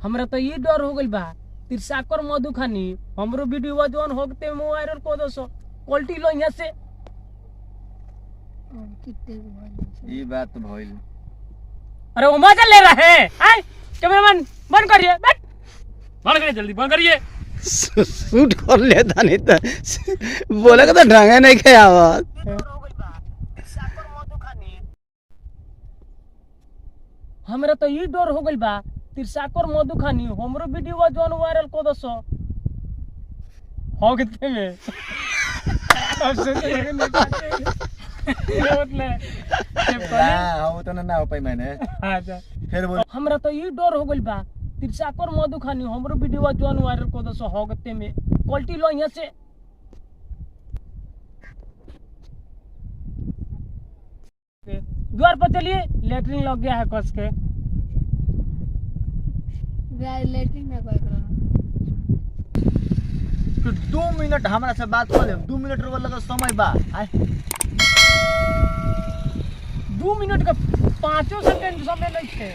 हमरा तो ये डर हो गइल बा तिरसाकर मधु खानी हमरो वीडियो जौन होगते में वायरल को दो क्वालिटी लो यहाँ से ये बात भइल। अरे वो मजा ले रहा है आए कैमरामैन बंद करिए बंद करिए जल्दी बंद करिए शूट कर लेता नहीं तो बोले तो ढंगे नहीं के आवाज। हमरा तो ये डर हो गइल बा तिरसाकर मधु खानी हमरो वीडियो जौन वायरल को दो हो गते में अब सोचे हो तो ना हो पाई मैंने अच्छा फिर बोल हमरा तो ये डर हो गइल बा तिरसाकर मधु खानी हमरो वीडियो जौन वायरल को दो हो गते में क्वालिटी लो यहाँ से द्वार पर चलिए लेटरिन लग गया है कस के लेटरिन में कोई करो तो 2 मिनट हमरा से बात कर ले 2 मिनट रुक लगा समय बा आए 2 मिनट का 5 सेकंड समय नहीं थे